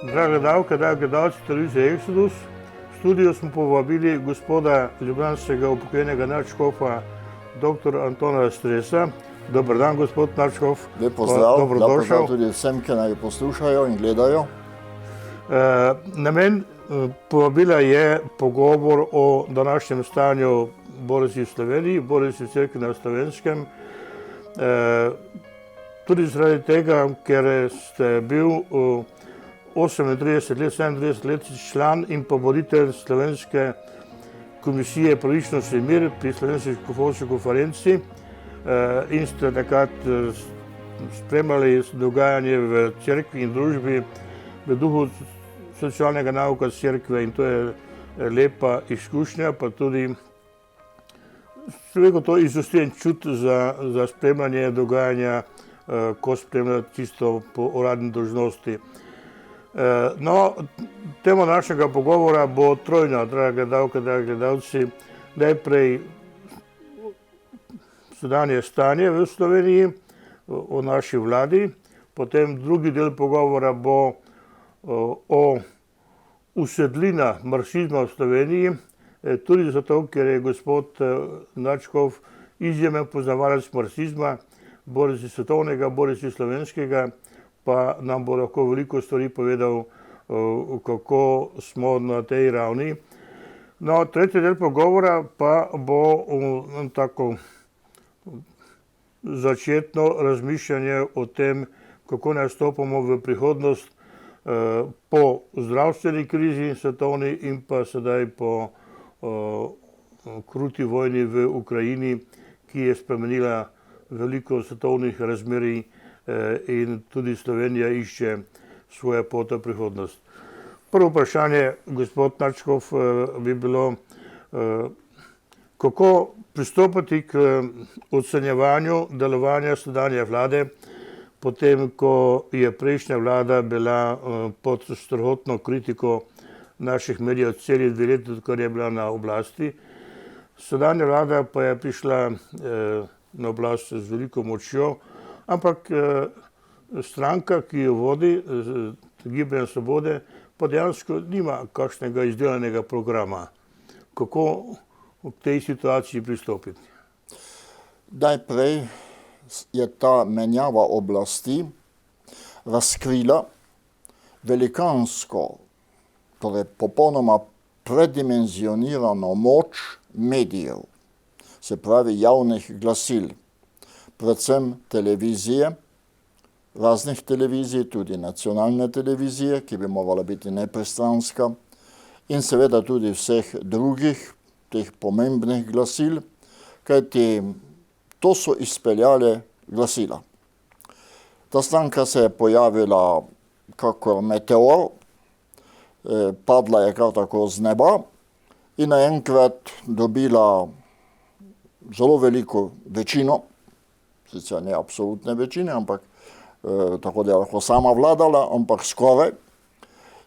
Draga gledalka, dragi gledalci televizije Exodus, v studio smo povabili gospoda ljubljanskega upokojenega nadškofa dr. Antona Stresa. Dober dan, gospod nadškof. Lep pozdrav, dobrodošel tudi vsem, ki naj poslušajo in gledajo. Namen povabila je pogovor o današnjem stanju Boris v Sloveniji, Boris v Cerkvi na Slovenskem. Tudi zaradi tega, ker ste bil 37 let, 37 let član in pa voditelj Slovenske komisije Pravičnost in mir pri Slovenski škofovski konferenci in ste takrat spremljali dogajanje v cerkvi in družbi v duhu socialnega nauka cerkve in to je lepa izkušnja, pa tudi človeku to izostrjen čut za spremljanje dogajanja, ko spremlja čisto po uradni dolžnosti. No, tema našega pogovora bo trojna, drage gledalke, dragi gledalci. Najprej sedanje stanje v Sloveniji, o naši vladi, potem drugi del pogovora bo o usedlinah marksizma v Sloveniji, tudi zato, ker je gospod nadškof izjemen poznavalec marksizma, borec svetovnega, borec slovenskega, pa nam bo lahko veliko stvari povedal, kako smo na tej ravni. No, tretji del pogovora pa bo tako začetno razmišljanje o tem, kako nastopamo v prihodnost po zdravstveni krizi svetovni in pa sedaj po kruti vojni v Ukrajini, ki je spremenila veliko svetovnih razmerij in tudi Slovenija išče svojo pot v prihodnost. Prvo vprašanje, gospod nadškof, bi bilo, kako pristopiti k ocenjevanju delovanja sedanje vlade, potem, ko je prejšnja vlada bila pod strahotno kritiko naših medijev celih 2 leti, odkar je bila na oblasti. Sedanja vlada pa je prišla na oblast z veliko močjo, ampak stranka, ki jo vodi, Gibanje Svobode, pa dejansko nima kakšnega izdelanega programa. Kako v tej situaciji pristopiti? Najprej je ta menjava oblasti razkrila velikansko, torej popolnoma predimenzionirano moč medijev, se pravi javnih glasil, predvsem televizije, raznih televizij, tudi nacionalne televizije, ki bi morala biti nepristranska, in seveda tudi vseh drugih teh pomembnih glasil, kajti to so izpeljale glasila. Ta stranka se je pojavila kakor meteor, padla je kar tako z neba in naenkrat dobila zelo veliko večino, sicer ne absolutne večine, ampak tako da je lahko sama vladala, ampak skoraj.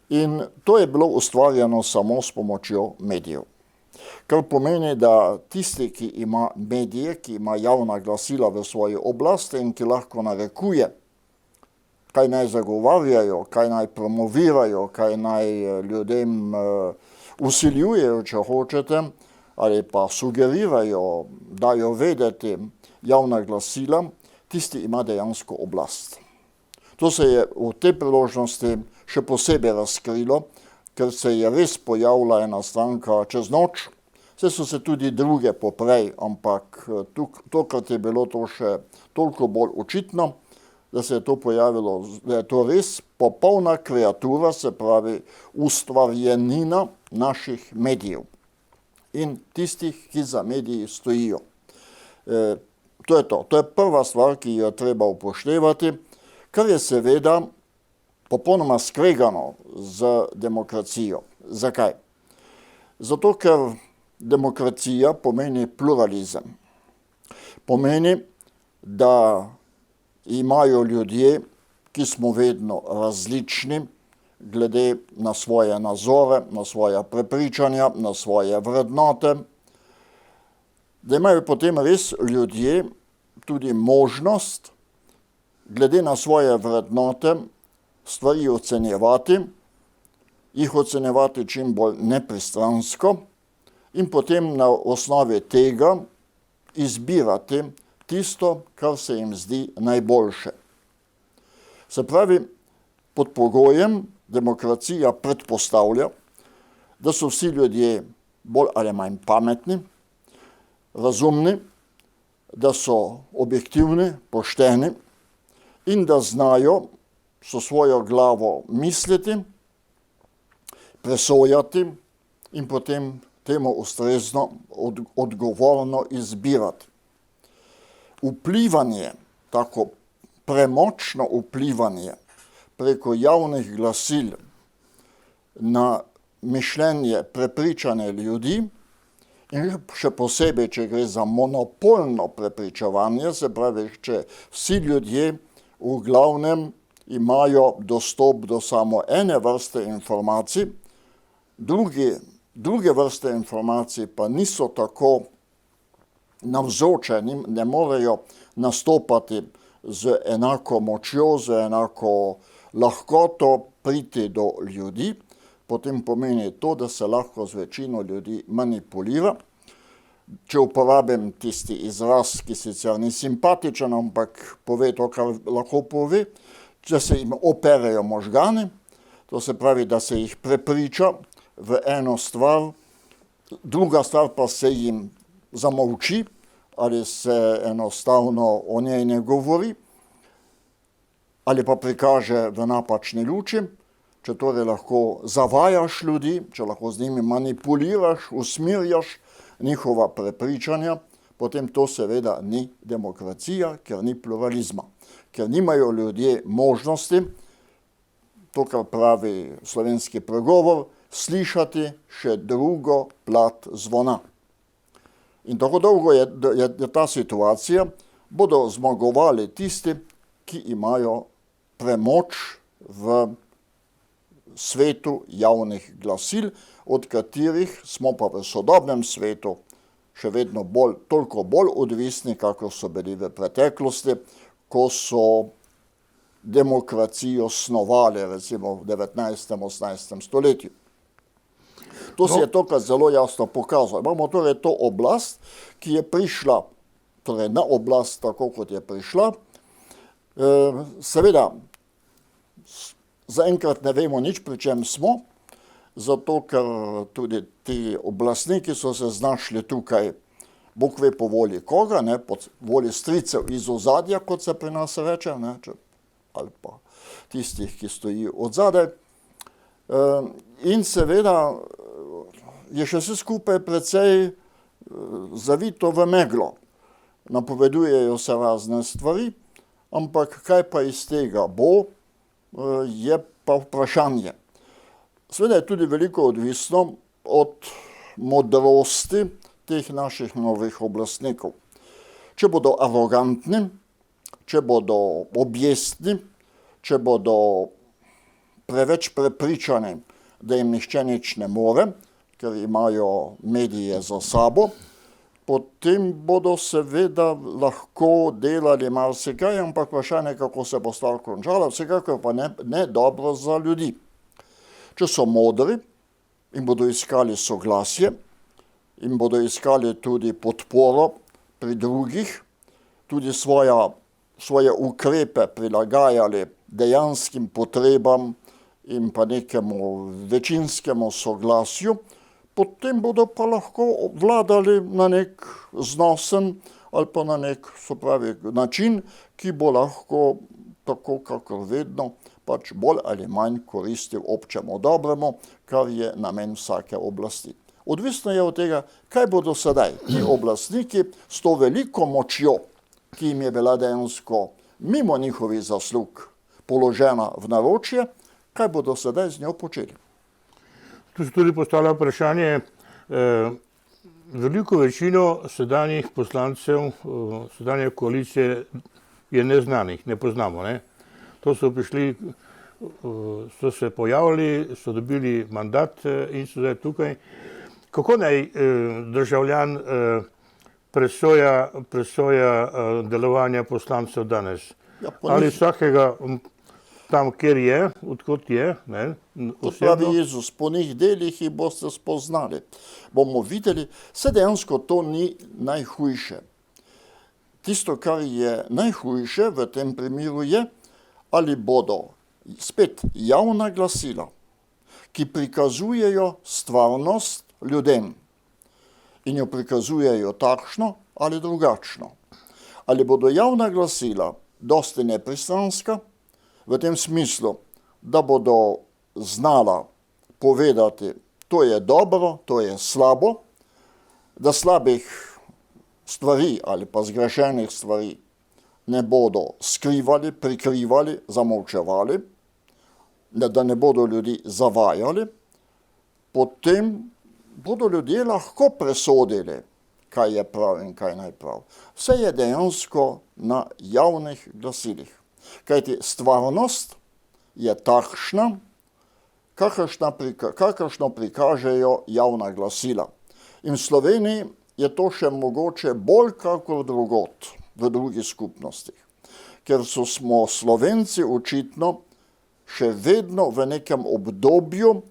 In to je bilo ustvarjeno samo s pomočjo medijev. Kar pomeni, da tisti, ki ima medije, ki ima javna glasila v svoji oblasti in ki lahko narekuje, kaj naj zagovarjajo, kaj naj promovirajo, kaj naj ljudem vsiljujejo, če hočete, ali pa sugerirajo, dajo vedeti javna glasila, tisti ima dejansko oblast. To se je v tej priložnosti še posebej razkrilo, ker se je res pojavila ena stranka čez noč. Vse so se tudi druge poprej, ampak tokrat je bilo to še toliko bolj očitno, da se je to pojavilo, da je to res popolna kreatura, se pravi ustvarjenina naših medijev in tistih, ki za mediji stojijo. To je to. To je prva stvar, ki jo treba upoštevati, kar je seveda popolnoma skregano z demokracijo. Zakaj? Zato, ker demokracija pomeni pluralizem. Pomeni, da imajo ljudje, ki smo vedno različni, glede na svoje nazore, na svoja prepričanja, na svoje vrednote, da imajo potem res ljudje tudi možnost, glede na svoje vrednote, stvari ocenjevati jih ocenjevati čim bolj nepristransko in potem na osnovi tega izbirati tisto, kar se jim zdi najboljše. Se pravi, pod pogojem demokracija predpostavlja, da so vsi ljudje bolj ali manj pametni, razumni, da so objektivni, pošteni in da znajo so svojo glavo misliti, presojati in potem temu ustrezno odgovorno izbirati. Vplivanje, tako premočno vplivanje preko javnih glasil na mišljenje, prepričanje ljudi, in še posebej, če gre za monopolno prepričevanje, se pravi, če vsi ljudje v glavnem imajo dostop do samo ene vrste informacij, druge vrste informacij pa niso tako navzoče, ne morejo nastopati z enako močjo, z enako lahkoto priti do ljudi, potem pomeni to, da se lahko z večino ljudi manipulira. Če uporabim tisti izraz, ki sicer ni simpatičen, ampak pove to, kar lahko pove, če se jim operejo možgani, to se pravi, da se jih prepriča v eno stvar, druga stvar pa se jim zamolči ali se enostavno o njej ne govori, ali pa prikaže v napačni luči. Če torej lahko zavajaš ljudi, če lahko z njimi manipuliraš, usmirjaš njihova prepričanja, potem to seveda ni demokracija, ker ni pluralizma. Ker nimajo ljudje možnosti, to kar pravi slovenski pregovor, slišati še drugo plat zvona. In tako dolgo je ta situacija, bodo zmagovali tisti, ki imajo premoč v svetu javnih glasil, od katerih smo pa v sodobnem svetu še vedno toliko bolj odvisni, kako so bili v preteklosti, ko so demokracijo snovali, recimo v 19. 18. stoletju. To se je tokrat zelo jasno pokazalo. Imamo torej to oblast, ki je prišla, torej na oblast tako, kot je prišla. Seveda, zaenkrat ne vemo nič, pri čem smo, zato ker tudi ti oblastniki so se znašli tukaj, Bog ve po volji koga, po volji stricev iz ozadja, kot se pri nas reče, ali pa tistih, ki stojijo odzadaj. In seveda je še vse skupaj precej zavito v meglo. Napovedujejo se razne stvari, ampak kaj pa iz tega bo, je pa vprašanje. Seveda je tudi veliko odvisno od modrosti teh naših novih oblastnikov. Če bodo arogantni, če bodo objestni, če bodo preveč prepričani, da jim nihče nič ne more, ker imajo medije za sabo, potem bodo seveda lahko delali marsikaj, ampak vprašanje, kako se bo stvar končala, vsekakor pa ne dobro za ljudi. Če so modri in bodo iskali soglasje in bodo iskali tudi podporo pri drugih, tudi svoje ukrepe prilagajali dejanskim potrebam in pa nekemu večinskemu soglasju, potem bodo pa lahko vladali na nek znosen ali pa na nek, se pravi, način, ki bo lahko, tako kakor vedno, pač bolj ali manj koristil občemu dobremu, kar je namen vsake oblasti. Odvisno je od tega, kaj bodo sedaj ti oblastniki s to veliko močjo, ki jim je bila dejansko mimo njihovih zaslug položena v naročje, kaj bodo sedaj z njo počeli. Tu se tudi postavlja vprašanje, veliko večino sedanjih poslancev, sedanje koalicije je neznanih, ne poznamo. To so prišli, so se pojavili, so dobili mandat in so zdaj tukaj. Kako naj državljan presoja delovanja poslancev danes? Ali vsakega tam, kjer je, odkot je, ne, Kot pravi osebno. Jezus, po njih delih jih boste spoznali. Bomo videli, se dejansko to ni najhujše. Tisto, kar je najhujše v tem primeru je, ali bodo spet javna glasila, ki prikazujejo stvarnost ljudem in jo prikazujejo takšno ali drugačno. Ali bodo javna glasila dosti nepristranska, v tem smislu, da bodo znala povedati, to je dobro, to je slabo, da slabih stvari ali pa zgrešenih stvari ne bodo skrivali, prikrivali, zamolčevali, da ne bodo ljudi zavajali, potem bodo ljudje lahko presodili, kaj je prav in kaj naj prav. Vse je dejansko na javnih glasilih. Kajti stvarnost je takšna, kakršno prikažejo javna glasila. In v Sloveniji je to še mogoče bolj kakor drugot v drugih skupnostih. Ker smo Slovenci očitno še vedno v nekem obdobju,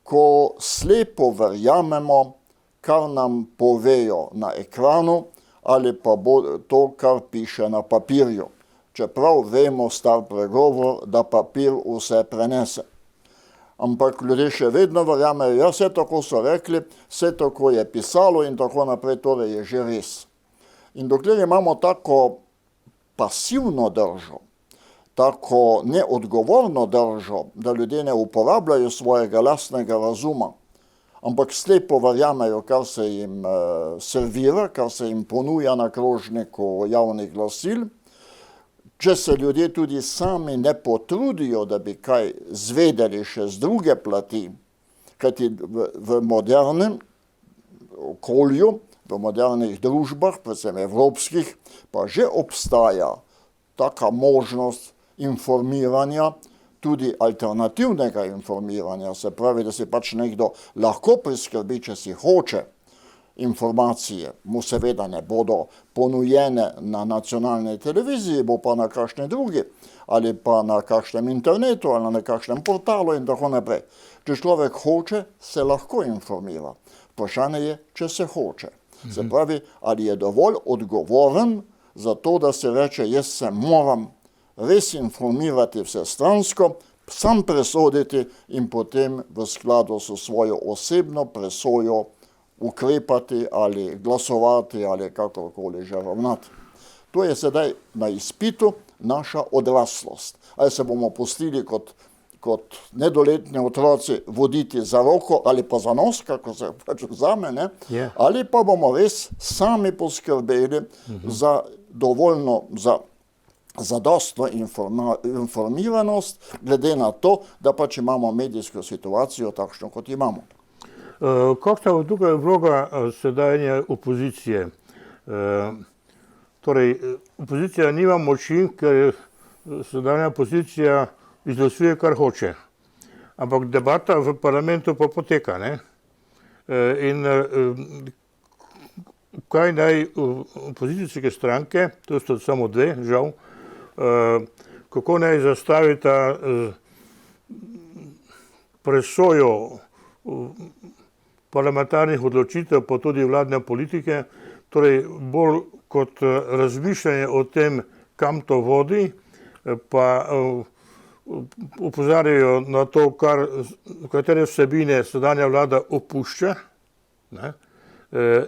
ko slepo verjamemo, kar nam povejo na ekranu ali pa to, kar piše na papirju. Čeprav vemo star pregovor, da papir vse prenese. Ampak ljudje še vedno verjamejo, ja, vse tako so rekli, vse tako je pisalo in tako naprej, torej je že res. In dokler imamo tako pasivno držo, tako neodgovorno držo, da ljudje ne uporabljajo svojega lastnega razuma, ampak slepo verjamejo, kar se jim servira, kar se jim ponuja na krožniku javnih glasil, če se ljudje tudi sami ne potrudijo, da bi kaj zvedeli še z druge plati, kajti v modernem okolju, v modernih družbah, predvsem evropskih, pa že obstaja taka možnost informiranja, tudi alternativnega informiranja, se pravi, da si pač nekdo lahko priskrbi, če si hoče informacije, mu seveda ne bodo ponujene na nacionalnej televiziji, bo pa na kakšni drugi, ali pa na kakšnem internetu, ali na kakšnem portalu in tako naprej. Če človek hoče, se lahko informira. Vprašanje je, če se hoče. Se pravi, ali je dovolj odgovoren za to, da se reče, jaz se moram res informirati vsestransko, sam presoditi in potem v skladu s svojo osebno presojo ukrepati ali glasovati ali kakorkoli že ravnati. To je sedaj na izpitu naša odraslost. Ali se bomo pustili kot nedoletni otroci voditi za roko ali pa za nos, kako se pač vzame, ne? Yeah. Ali pa bomo res sami poskrbeli za dovoljno, za zadostno informiranost, glede na to, da pač imamo medijsko situacijo takšno, kot imamo. Kakšna je tukaj vloga sedanje opozicije? Torej, opozicija nima moči, ker sedanja opozicija izglasuje, kar hoče. Ampak debata v parlamentu pa poteka, ne? In kaj naj opozicijske stranke, to so samo dve, žal, kako naj zastavita presojo parlamentarnih odločitev, pa tudi vladne politike, torej bolj kot razmišljanje o tem, kam to vodi, pa opozarjajo na to, katere vsebine sedanja vlada opušča, ne?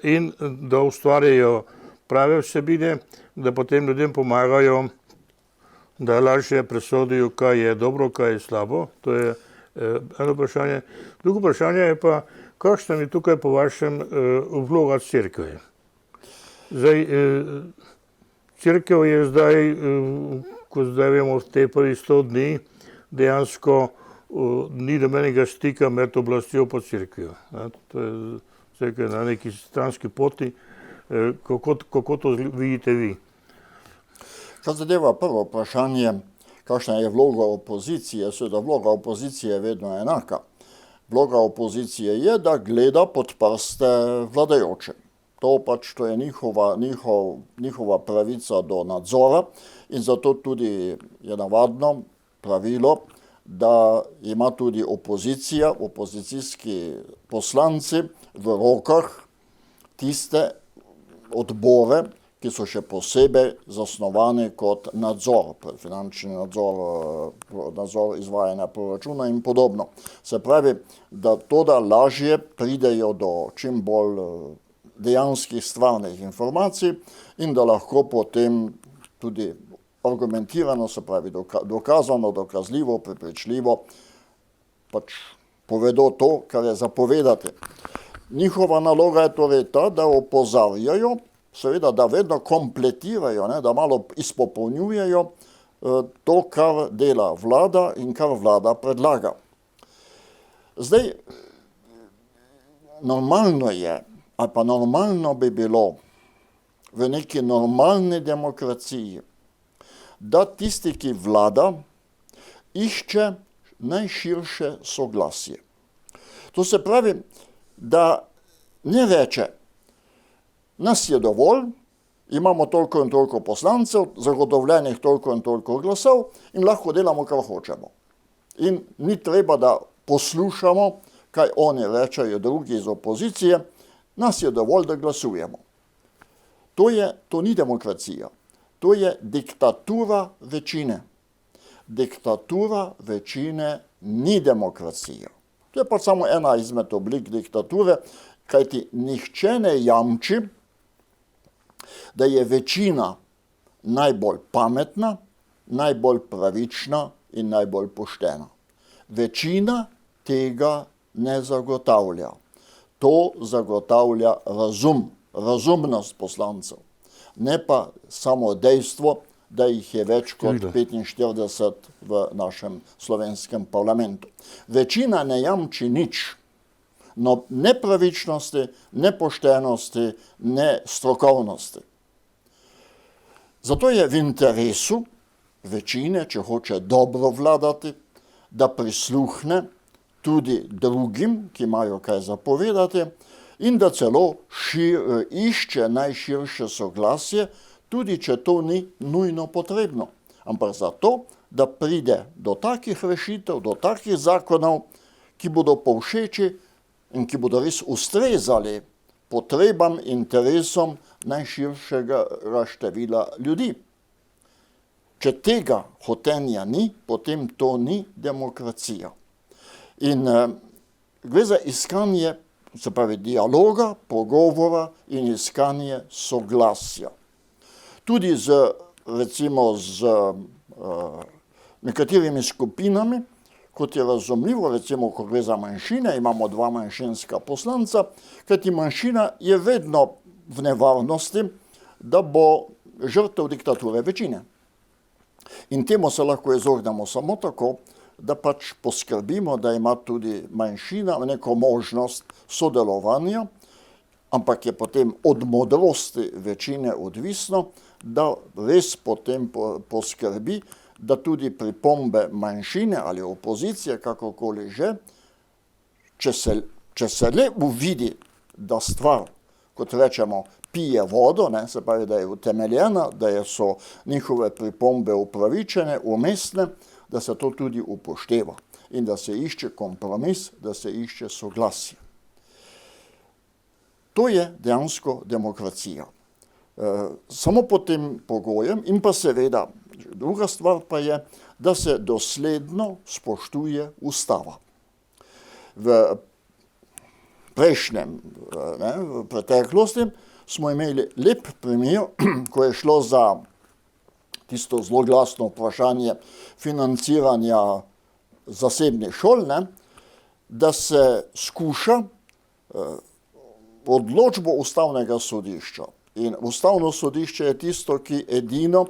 In da ustvarjajo prave vsebine, da potem ljudem pomagajo, da lažje presodijo, kaj je dobro, kaj je slabo. To je eno vprašanje. Drugo vprašanje je pa, kakšna je tukaj po vašem vloga cerkve? Zdaj, cerkev je zdaj, ko zdaj vemo, v tej prvi 100 dni, dejansko ni nobenega stika med oblastjo pa cerkvijo. To je cerkev na neki stranski poti. Kako to vidite vi? Kar zadeva prvo vprašanje, kakšna je vloga opozicije, seveda vloga opozicije je vedno enaka. Vloga opozicije je, da gleda pod prste vladajoče. To je njihova pravica do nadzora in zato tudi je navadno, pravilo, da ima tudi opozicija, opozicijski poslanci v rokah tiste odbore, ki so še posebej zasnovani kot nadzor, finančni nadzor, nadzor izvajanja proračuna in podobno. Se pravi, da toda lažje pridejo do čim bolj dejanskih stvarnih informacij in da lahko potem tudi argumentirano, se pravi dokazano, dokazljivo, prepričljivo pač povedo to, kar je zapovedati. Njihova naloga je torej ta, da opozarjajo, seveda, da vedno kompletirajo, ne, da malo izpopolnjujejo to, kar dela vlada in kar vlada predlaga. Zdaj, normalno je, ali pa normalno bi bilo v neki normalni demokraciji, da tisti, ki vlada, išče najširše soglasje. To se pravi, da ne reče, nas je dovolj, imamo toliko in toliko poslancev, zagotovljenih toliko in toliko glasov in lahko delamo, kar hočemo. In ni treba, da poslušamo, kaj oni rečejo drugi iz opozicije, nas je dovolj, da glasujemo. To ni demokracija, to je diktatura večine. Diktatura večine ni demokracija. To je pa samo ena izmed oblik diktature, kajti nihče ne jamči, da je večina najbolj pametna, najbolj pravična in najbolj poštena. Večina tega ne zagotavlja. To zagotavlja razumnost poslancev, ne pa samo dejstvo, da jih je več kot 45 v našem slovenskem parlamentu. Večina ne jamči nič, no ne pravičnosti, ne poštenosti, ne strokovnosti. Zato je v interesu večine, če hoče dobro vladati, da prisluhne tudi drugim, ki imajo kaj zapovedati, in da celo išče najširše soglasje, tudi če to ni nujno potrebno. Ampak zato, da pride do takih rešitev, do takih zakonov, ki bodo povšeči in ki bodo res ustrezali potrebam, interesom najširšega števila ljudi. Če tega hotenja ni, potem to ni demokracija. In gre za iskanje, se pravi, dialoga, pogovora in iskanje soglasja. Tudi recimo z nekaterimi skupinami, kot je razumljivo, recimo, ko gre za manjšine, imamo 2 manjšinska poslanca, kajti manjšina je vedno v nevarnosti, da bo žrtev diktature večine. In temu se lahko izognemo samo tako, da pač poskrbimo, da ima tudi manjšina neko možnost sodelovanja, ampak je potem od modrosti večine odvisno, da res potem poskrbi, da tudi pripombe manjšine ali opozicije, kakokoli že, če se le uvidi, da stvar, kot rečemo, pije vodo, ne, se pravi, da je utemeljena, da so njihove pripombe upravičene, umestne, da se to tudi upošteva in da se išče kompromis, da se išče soglasje. To je dejansko demokracija. Samo pod tem pogojem in pa seveda druga stvar pa je, da se dosledno spoštuje ustava. V prejšnjem, v preteklosti smo imeli lep primer, ko je šlo za tisto zloglasno vprašanje financiranja zasebnih šol, da se skuša odločbo ustavnega sodišča. In ustavno sodišče je tisto, ki edino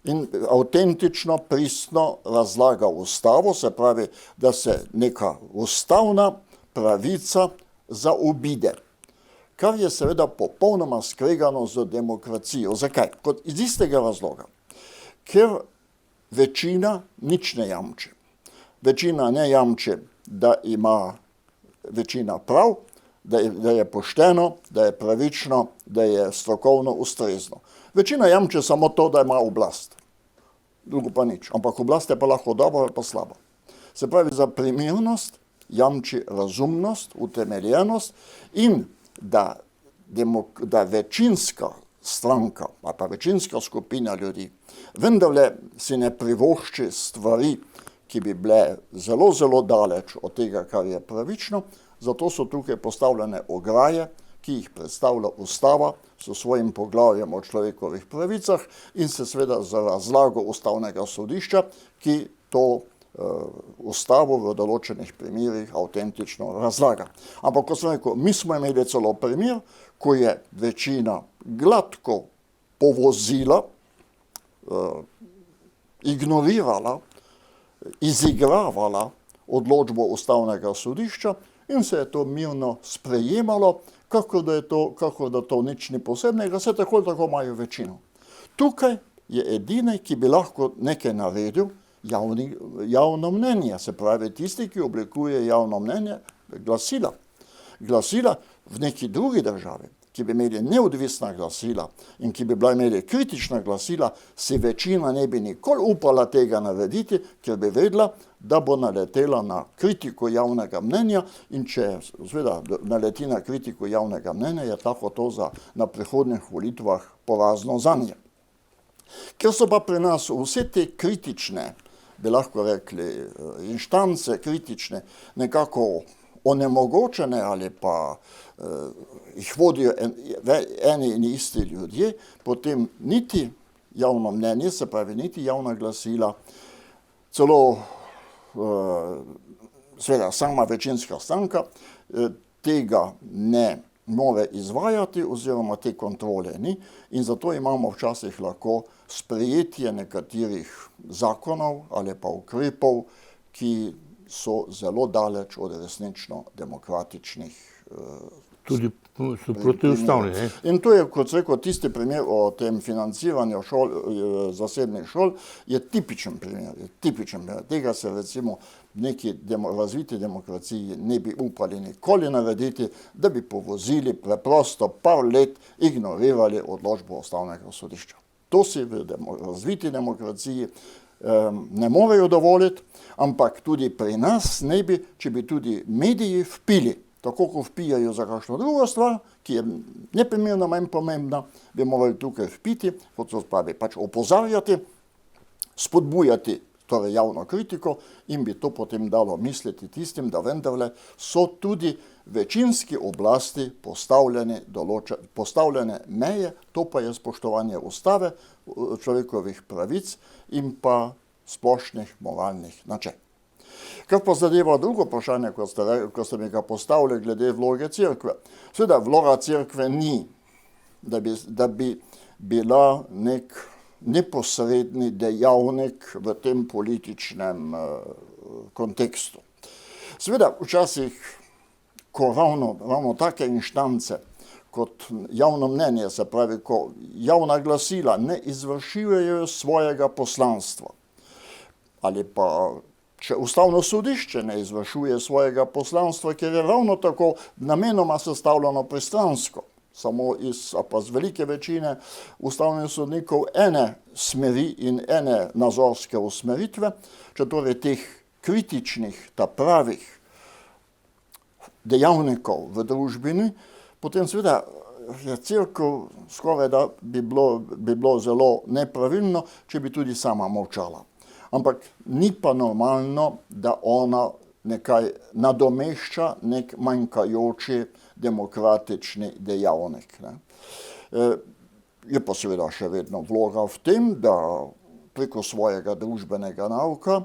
in avtentično, pristno razlaga ustavo, se pravi, da se neka ustavna pravica zaobide. Kar je seveda popolnoma skregano z demokracijo. Zakaj? Iz istega razloga. Ker večina nič ne jamči. Večina ne jamči, da ima večina prav, da je pošteno, da je pravično, da je strokovno ustrezno. Večina jamči samo to, da ima oblast. drugo pa nič. Ampak oblast je pa lahko dobra ali pa slaba. Se pravi, za primernost jamči razumnost, utemeljenost in da večinska stranka ali pa večinska skupina ljudi vendarle si ne privošči stvari, ki bi bile zelo, zelo daleč od tega, kar je pravično. Zato so tukaj postavljene ograje, ki jih predstavlja ustava s svojim poglavjem o človekovih pravicah in se seveda za razlago ustavnega sodišča, ki to ustavo v določenih primerih avtentično razlaga. Ampak, kot sem rekel, mi smo imeli celo primer, ko je večina gladko povozila, ignorirala, izigravala odločbo ustavnega sodišča in se je to mirno sprejemalo, kako da to nič ni posebnega, se tako imajo večino. Tukaj je edini, ki bi lahko nekaj naredil, javno mnenje, se pravi tisti, ki oblikuje javno mnenje, glasila. Glasila v neki drugi državi, ki bi imeli neodvisna glasila in ki bi bila imeli kritična glasila, si večina ne bi nikoli upala tega narediti, ker bi vedela, da bo naletela na kritiko javnega mnenja in če seveda naleti na kritiko javnega mnenja, je tako to na prihodnjih volitvah porazno zanje. Ker so pa pri nas vse te kritične, bi lahko rekli, inštance kritične, nekako onemogočene ali pa jih vodijo eni in isti ljudje, potem niti javno mnenje, se pravi niti javna glasila, celo seveda sama večinska stranka tega ne more izvajati oziroma te kontrole ni in zato imamo včasih lahko sprejetje nekaterih zakonov ali pa ukrepov, ki so zelo daleč od resnično demokratičnih Tudi so protiustavni, ne? In to je, kot sem rekel, tisti primer o tem financiranju zasebnih šol, je tipičen primer. Tega se recimo v neki razviti demokraciji ne bi upali nikoli narediti, da bi povozili preprosto par let ignorirali odločbo ustavnega sodišča. To si v razviti demokraciji ne morejo dovoliti, ampak tudi pri nas ne bi, če bi tudi mediji vpili, tako kot vpijajo za kakšno drugo stvar, ki je neprimerno manj pomembna, bi morali tukaj vpiti, kot so pravi, pač opozarjati, spodbujati torej javno kritiko in bi to potem dalo misliti tistim, da vendarle so tudi večinski oblasti postavljene meje, to pa je spoštovanje ustave, človekovih pravic in pa splošnih moralnih načel. Kar pa zadeva drugo vprašanje, ko ste mi ga postavili glede vloge cerkve. Seveda, vloga cerkve ni, da bi bila nek neposredni dejavnik v tem političnem kontekstu. Seveda, včasih, ko ravno take inštance kot javno mnenje, se pravi, ko javna glasila ne izvršujejo svojega poslanstva, ali pa če ustavno sodišče ne izvršuje svojega poslanstva, ker je ravno tako namenoma sestavljeno pristransko, samo z velike večine ustavnih sodnikov ene smeri in ene nazorske usmeritve, če torej teh kritičnih, ta pravih dejavnikov v družbini, potem seveda je cerkev skoraj da bi bilo zelo nepravilno, če bi tudi sama molčala. Ampak ni pa normalno, da ona nekaj nadomešča nek manjkajoči demokratični dejavnik. Je pa seveda še vedno vloga v tem, da preko svojega družbenega nauka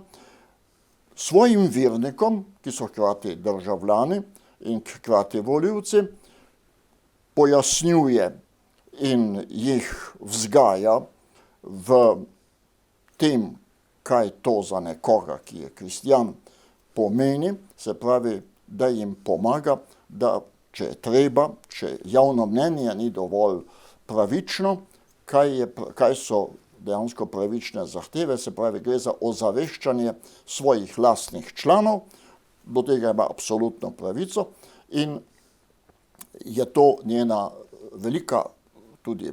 svojim vernikom, ki so hkrati državljani in hkrati volivci, pojasnjuje in jih vzgaja v tem, kaj to za nekoga, ki je kristjan, pomeni, se pravi, da jim pomaga, da če je treba, če javno mnenje ni dovolj pravično, kaj so dejansko pravične zahteve, se pravi, gre za ozaveščanje svojih lastnih članov, do tega ima absolutno pravico in je to njena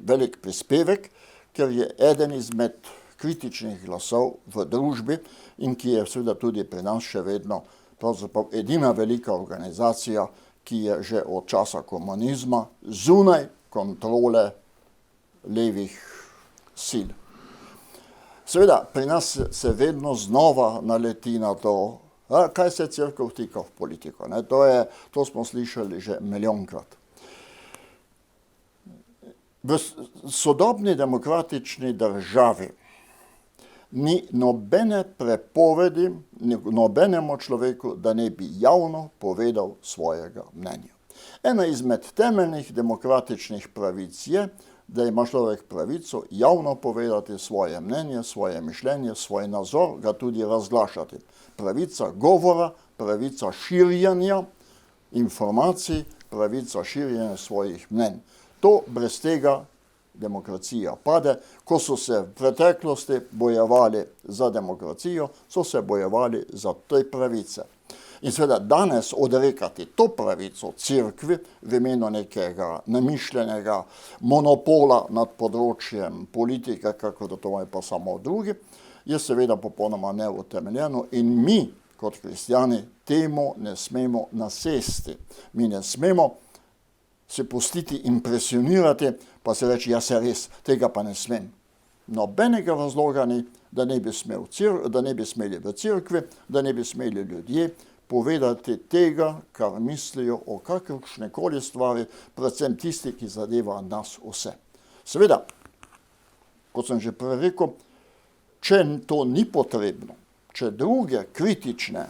velik prispevek, ker je eden izmed kritičnih glasov v družbi in ki je seveda tudi pri nas še vedno pravzaprav edina velika organizacija, ki je že od časa komunizma zunaj kontrole levih sil. Seveda, pri nas se vedno znova naleti na to, kaj se cerkev vtika v politiko. Ne? To smo slišali že milijonkrat. V sodobni demokratični državi ni nobene prepovedi nobenemu človeku, da ne bi javno povedal svojega mnenja. Ena izmed temeljnih demokratičnih pravic je, da ima človek pravico javno povedati svoje mnenje, svoje mišljenje, svoj nazor, ga tudi razglašati. Pravica govora, pravica širjenja informacij, pravica širjenja svojih mnenj. To brez tega demokracija pade. Ko so se v preteklosti bojevali za demokracijo, so se bojevali za te pravice. In seveda danes odrekati to pravico cerkvi v imenu nekega namišljenega monopola nad področjem politike, kako da to je pa samo drugi, je seveda popolnoma neutemeljeno in mi kot kristjani temu ne smemo nasesti. Mi ne smemo se pustiti impresionirati, pa se reči, ja se res, tega pa ne smem. Nobenega razloga ni, da ne bi smeli v cerkvi, da ne bi smeli ljudje povedati tega, kar mislijo o kakršnekoli stvari, predvsem tisti, ki zadeva nas vse. Seveda, kot sem že prej rekel, če to ni potrebno, če druge kritične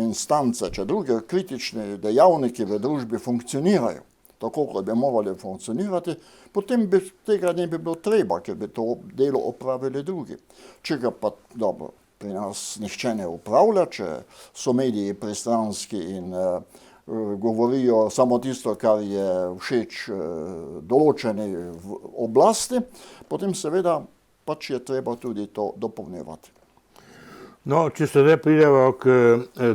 instance, če druge kritične dejavniki v družbi funkcionirajo, tako kot bi morali funkcionirati, potem bi tega ne bi bilo treba, ker bi to delo opravili drugi. Če ga pa dobro, pri nas nihče ne upravlja, če so mediji pristranski in govorijo samo tisto, kar je všeč določeni oblasti, potem seveda pač je treba tudi to dopolnjevati. No, če se zdaj pridemo k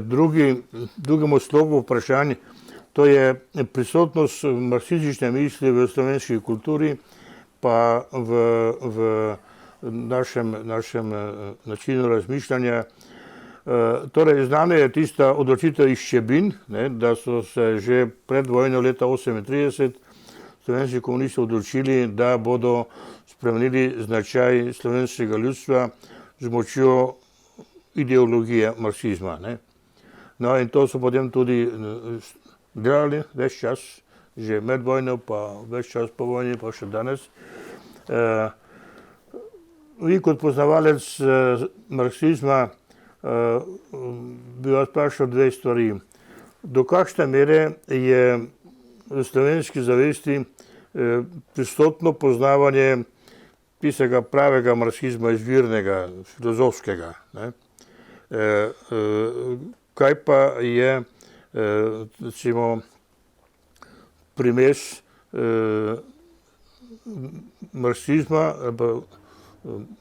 drugemu slogu vprašanj, to je prisotnost marksistične misli v slovenski kulturi, pa v našem načinu razmišljanja. Torej, znana je tista odločitev iz Ščebin, da so se že pred vojno leta 1938 slovenski komunisti odločili, da bodo spremenili značaj slovenskega ljudstva z močjo ideologije marksizma. No, in to so potem tudi delali ves čas, že med vojno, pa ves čas po vojni, pa še danes. Vi kot poznavalec marksizma bi vas vprašal dve stvari. Do kakšne mere je v slovenski zavesti prisotno poznavanje tistega pravega marksizma, izvirnega, filozofskega? Kaj pa je recimo primes marksizma,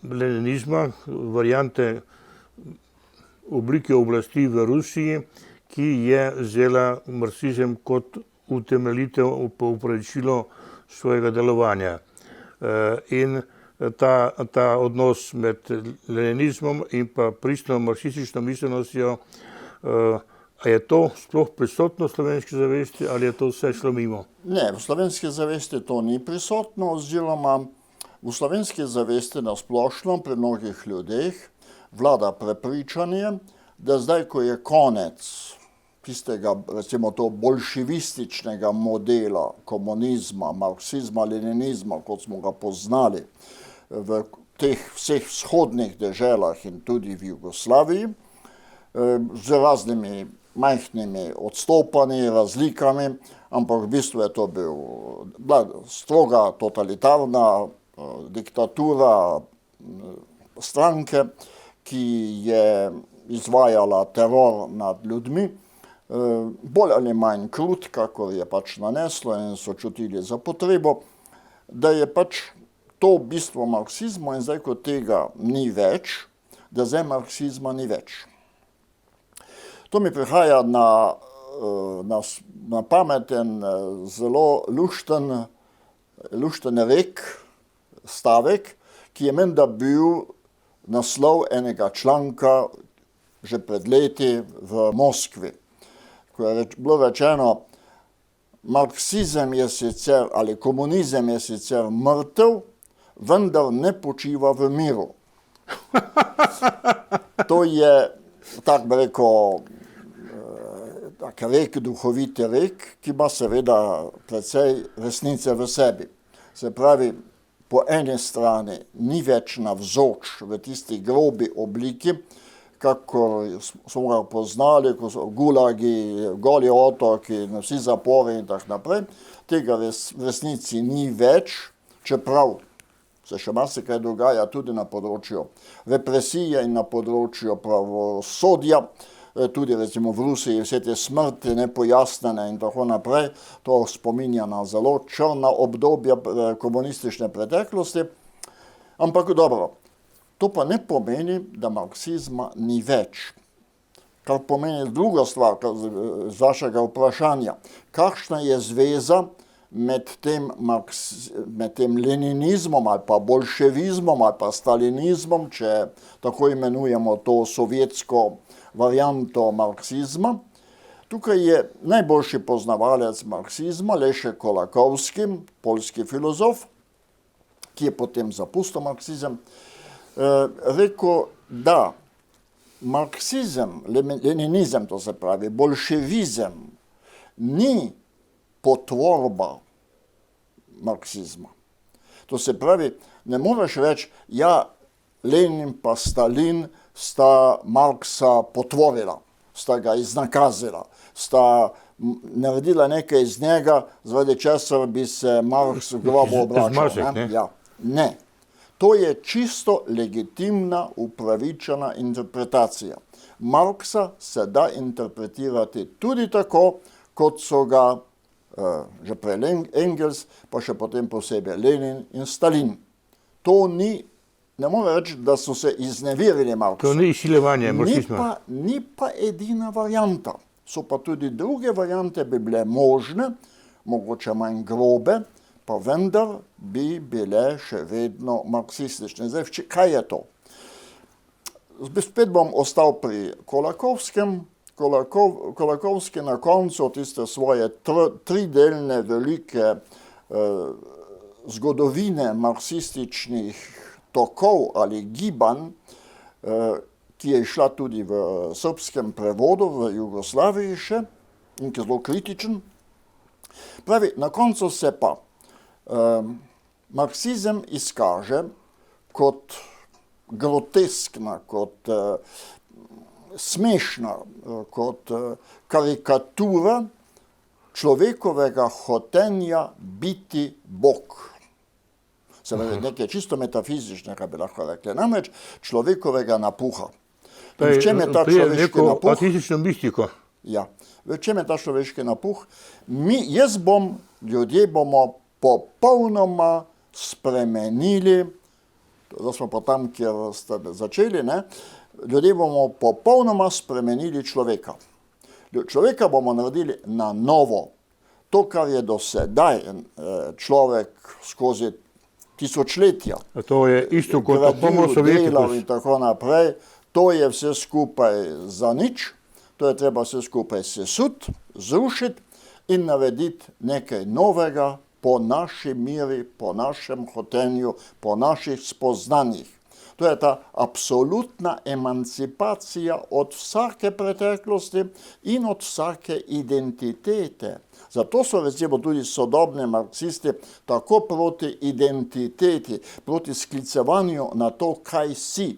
leninizma, variante oblike oblasti v Rusiji, ki je vzela marksizem kot utemeljitev, upravičilo svojega delovanja. In ta odnos med leninizmom in pa pristno marksistično miselnostjo, a je to sploh prisotno v slovenski zavesti ali je to vse šlo mimo? Ne, v slovenski zavesti to ni prisotno, oziroma v slovenski zavesti na splošno pri mnogih ljudeh vlada prepričanje, da zdaj, ko je konec tistega, recimo to bolševističnega modela komunizma, marksizma, leninizma, kot smo ga poznali v teh vseh vzhodnih deželah in tudi v Jugoslaviji, z raznimi majhnimi odstopanji, razlikami, ampak v bistvu je to bila stroga totalitarna diktatura stranke, ki je izvajala teror nad ljudmi, bolj ali manj krut, kakor je pač naneslo in so čutili za potrebo, da je pač to bistvo marksizma in zdaj, ko tega ni več, da zdaj marksizma ni več. To mi prihaja na pameten, zelo lušten rek, stavek, ki je menda bil naslov enega članka že pred leti v Moskvi, ko je bilo rečeno, marksizem je sicer, ali komunizem je sicer mrtev, vendar ne počiva v miru. To je, tak bi rekel, tak rek, duhoviti rek, ki ima seveda precej resnice v sebi. Se pravi, po eni strani ni več navzoč v tisti grobi obliki, kakor smo ga poznali, ko so gulagi, goli otoki, vsi zapori in tako naprej. Tega v resnici ni več, čeprav se še marsikaj dogaja tudi na področju represije in na področju pravosodja, tudi recimo v Rusiji vse te smrti nepojasnjene in tako naprej. To spominja na zelo črna obdobja komunistične preteklosti. Ampak dobro, to pa ne pomeni, da marksizma ni več. Kar pomeni druga stvar z vašega vprašanja. Kakšna je zveza med tem leninizmom ali pa bolševizmom ali pa stalinizmom, če tako imenujemo to sovjetsko varianto marksizma? Tukaj je najboljši poznavalec marksizma Leszek Kolakowski, poljski filozof, ki je potem zapustil marksizem, rekel, da marksizem, leninizem, to se pravi, bolševizem, ni potvorba marksizma. To se pravi, ne moreš reči, ja, Lenin pa Stalin sta Marksa potvorila, sta ga iznakazila, sta naredila nekaj iz njega, zaradi česar bi se Marks grobo obračal. Ne. To je čisto legitimna, upravičena interpretacija. Marksa se da interpretirati tudi tako, kot so ga že prej Engels, pa še potem posebej Lenin in Stalin. To ni, ne more reči, da so se izneverili Marksa. To ni izsiljevanje marksizma. Ni pa edina varianta. So pa tudi druge variante bi bile možne, mogoče manj grobe, pa vendar bi bile še vedno marksistične. Zdaj, kaj je to? Spet bom ostal pri Kolakowskem. Kolakowski na koncu tiste svoje tridelne velike zgodovine marksističnih tokov ali gibanj, ki je šla tudi v srpskem prevodu v Jugoslaviji še, in ki je zelo kritičen, pravi, na koncu se pa marksizem izkaže kot groteskna, kot smešna, kot karikatura človekovega hotenja biti Bog. Se pravi, nekaj čisto metafizičnega bi lahko rekli, namreč človekovega napuha. In v čem je ta človeški napuh? Atistično mistiko. Ja, v čem je ta človeški napuh? Ljudje bomo popolnoma spremenili, zdaj smo pa tam, kjer ste začeli, ne? Ljudje bomo popolnoma spremenili človeka. Človeka bomo naredili na novo. To, kar je do sedaj človek skozi tisočletja To je isto kot homo delal sovieticus. in tako naprej, to je vse skupaj za nič, to je treba vse skupaj sesuti, zrušiti in narediti nekaj novega po naši miri, po našem hotenju, po naših spoznanjih. To je ta absolutna emancipacija od vsake preteklosti in od vsake identitete. Zato so recimo tudi sodobni marksisti tako proti identiteti, proti sklicevanju na to, kaj si.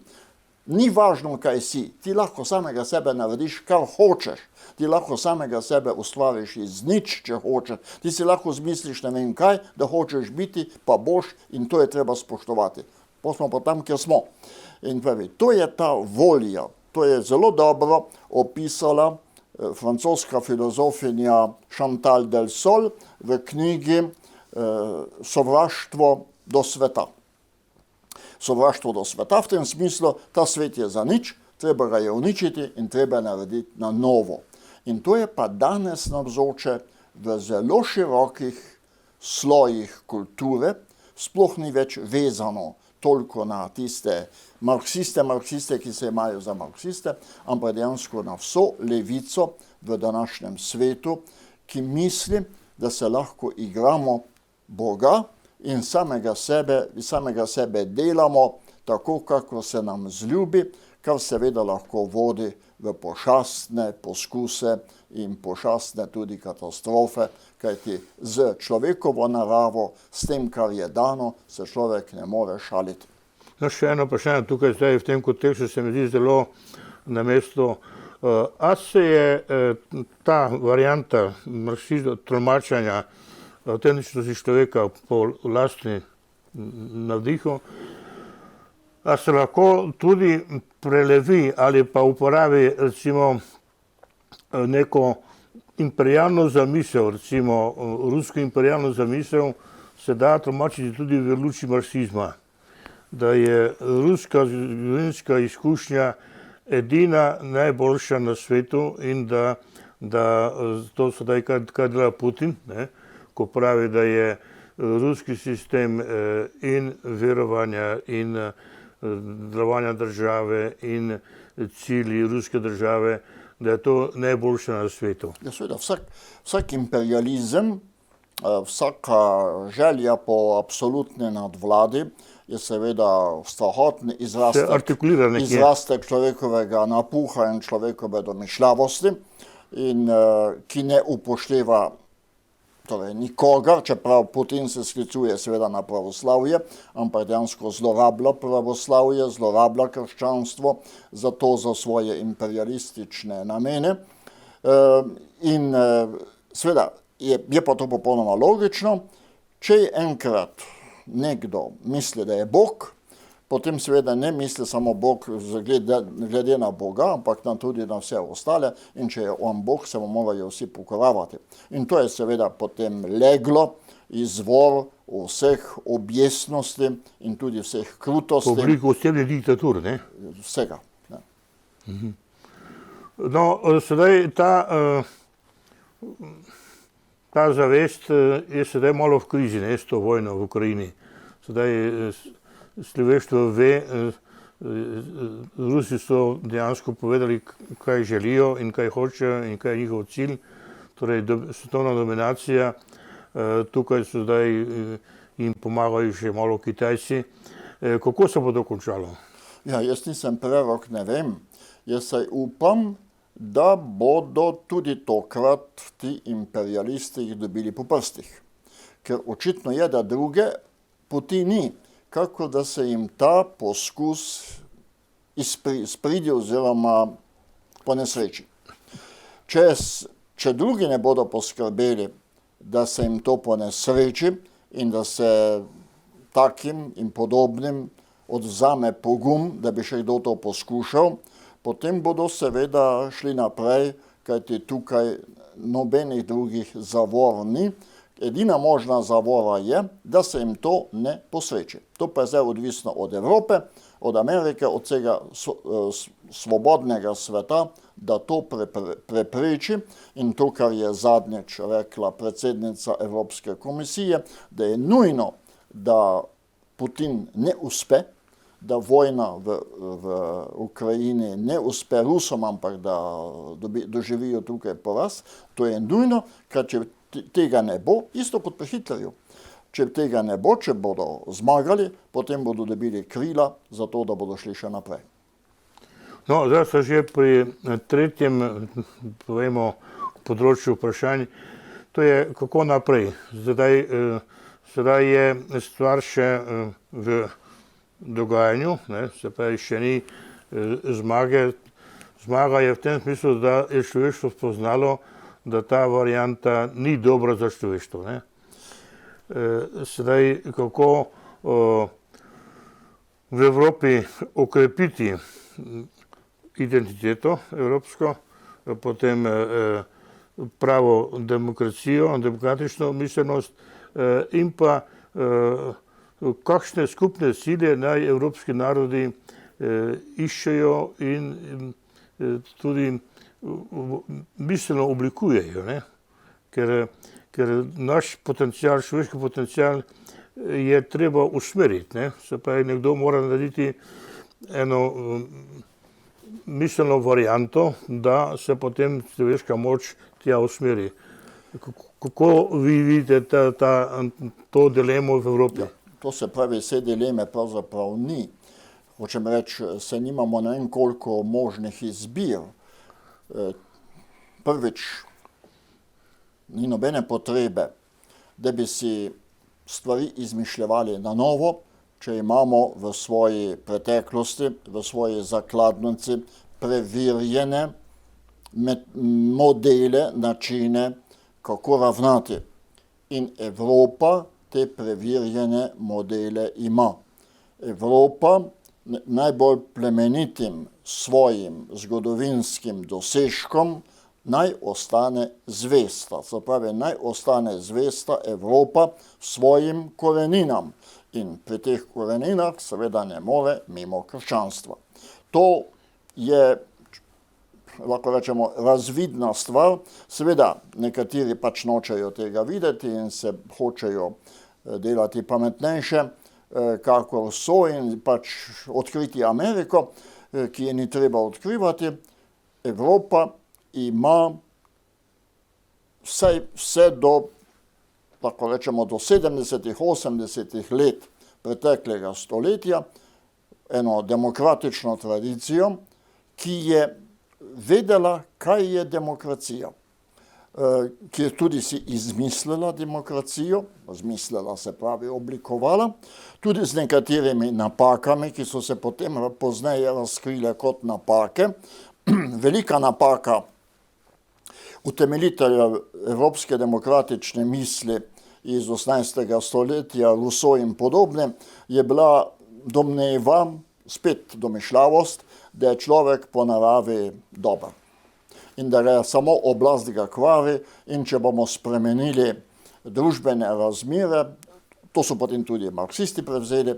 Ni važno, kaj si. Ti lahko samega sebe narediš, kar hočeš. Ti lahko samega sebe ustvariš iz nič, če hočeš. Ti si lahko zmisliš ne vem kaj, da hočeš biti, pa boš, in to je treba spoštovati. Pa smo pa tam, kjer smo. In pravi, to je ta volja. To je zelo dobro opisala francoska filozofinja Chantal Delsol v knjigi Sovraštvo do sveta. Sovraštvo do sveta v tem smislu, ta svet je za nič, treba ga je uničiti in treba narediti na novo. In to je pa danes navzoče v zelo širokih slojih kulture, sploh ni več vezano toliko na tiste marksiste, ki se imajo za marksiste, ampak dejansko na vso levico v današnjem svetu, ki misli, da se lahko igramo Boga in samega sebe delamo tako, kako se nam zljubi, kar seveda lahko vodi v pošastne poskuse in pošastne tudi katastrofe, kajti z človekovo naravo, s tem, kar je dano, se človek ne more šaliti. No, še eno vprašanje tukaj zdaj v tem kontekstu se mi zdi zelo na mestu. A se je ta varianta tolmačenja avtentičnosti človeka po lastni navdihu, a se lahko tudi prelevi ali pa uporabi recimo neko imperialno zamisel, recimo rusko imperialno zamisel, se da tolmačiti tudi v luči marksizma, da je ruska zgodovinska izkušnja edina najboljša na svetu in da to sedaj, kaj dela Putin, ne, ko pravi, da je ruski sistem in verovanja in delovanja države in cilji ruske države, da je to najboljše na svetu. Ja, seveda, vsak imperializem, vsaka želja po absolutni nadvladi je seveda strahoten izrastek človekovega napuha in človekove domišljavosti, in ki ne upošteva torej nikogar, čeprav Putin se sklicuje seveda na pravoslavje, ampak dejansko zlorablja pravoslavje, zlorablja krščanstvo za svoje imperialistične namene. In seveda je pa to popolnoma logično, če enkrat nekdo misli, da je Bog, potem seveda ne misli samo Bog glede na Boga, ampak tudi na vse ostale, in če je on Bog, se mu morajo vsi pokoravati. In to je seveda potem leglo, izvor vseh objesnosti in tudi vseh krutosti. Obliko osebne diktature, ne? Vsega. Ne. No, sedaj ta zavest je sedaj malo v krizi, ne, s to vojno v Ukrajini. Sedaj človeštvo ve, Rusi so dejansko povedali, kaj želijo in kaj hočejo in kaj je njihov cilj, torej svetovna dominacija. Tukaj so zdaj jim pomagajo še malo Kitajci. Kako se bo to končalo? Ja, jaz nisem prerok, ne vem. Jaz se upam, da bodo tudi tokrat ti imperialisti jih dobili po prstih. Ker očitno je, da druge poti ni, kako da se jim ta poskus izpridi oziroma ponesreči. Če drugi ne bodo poskrbeli, da se jim to ponesreči in da se takim in podobnim odvzame pogum, da bi še kdo to poskušal, potem bodo seveda šli naprej, kajti tukaj nobenih drugih zavor ni. Edina možna zavora je, da se jim to ne posreči. To pa je zdaj odvisno od Evrope, od Amerike, od vsega svobodnega sveta, da to prepreči. In to, kar je zadnjič rekla predsednica Evropske komisije, da je nujno, da Putin ne uspe, da vojna v Ukrajini ne uspe Rusom, ampak da doživijo tukaj poraz. To je nujno, ker če tega ne bo, isto kot pri Hitlerju. Če tega ne bo, če bodo zmagali, potem bodo dobili krila za to, da bodo šli še naprej. No, zdaj so že pri tretjem, povemo, področju vprašanj. To je, kako naprej. Sedaj je stvar še v dogajanju, ne, se pravi, še ni zmage. Zmaga je v tem smislu, da je človeštvo spoznalo, da ta varianta ni dobra za človeštvo. Ne. Sedaj, kako v Evropi okrepiti identiteto evropsko, potem pravo demokracijo, demokratično miselnost in pa kakšne skupne cilje naj evropski narodi iščejo in tudi miselno oblikujejo, ne? Ker naš potencial, človeški potencial je treba usmeriti. Ne? Se pravi, nekdo mora narediti eno miselno varianto, da se potem človeška moč tja usmeri. Kako vi vidite to dilemo v Evropi? To se pravi, vse dileme pravzaprav ni. Hočem reči, se nimamo ne vem koliko možnih izbir. Prvič, ni nobene potrebe, da bi si stvari izmišljevali na novo, če imamo v svoji preteklosti, v svoji zakladnici preverjene modele, načine, kako ravnati. In Evropa te preverjene modele ima. Evropa najbolj plemenitim svojim zgodovinskim dosežkom naj ostane zvesta. Se pravi, naj ostane zvesta Evropa svojim koreninam. In pri teh koreninah seveda ne more mimo krščanstva. To je, lahko rečemo, razvidna stvar. Seveda, nekateri pač nočejo tega videti in se hočejo delati pametnejše, kakor so, in pač odkriti Ameriko, ki je ni treba odkrivati. Evropa ima vse do, lahko rečemo, do 70-ih, 80-ih let preteklega stoletja eno demokratično tradicijo, ki je vedela, kaj je demokracija, ki je tudi si izmislila demokracijo, izmislila se pravi oblikovala, tudi z nekaterimi napakami, ki so se potem pozneje razkrile kot napake. Velika napaka utemeljitelja evropske demokratične misli iz 18. stoletja, Rousseau in podobne, je bila domneva, spet domišljavost, da je človek po naravi dober. In da je samo oblast ga kvari, in če bomo spremenili družbene razmere, to so potem tudi marksisti prevzeli,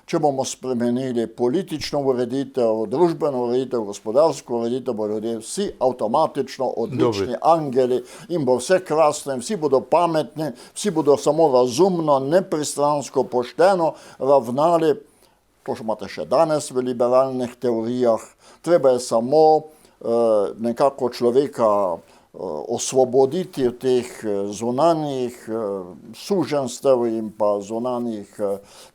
če bomo spremenili politično ureditev, družbeno ureditev, gospodarsko ureditev, bodo ljudje vsi avtomatično odlični angeli in bo vse krasno in vsi bodo pametni, vsi bodo samo razumno, nepristransko, pošteno ravnali. To imate še danes v liberalnih teorijah. Treba je samo nekako človeka osvoboditi od teh zunanjih suženstev in pa zunanjih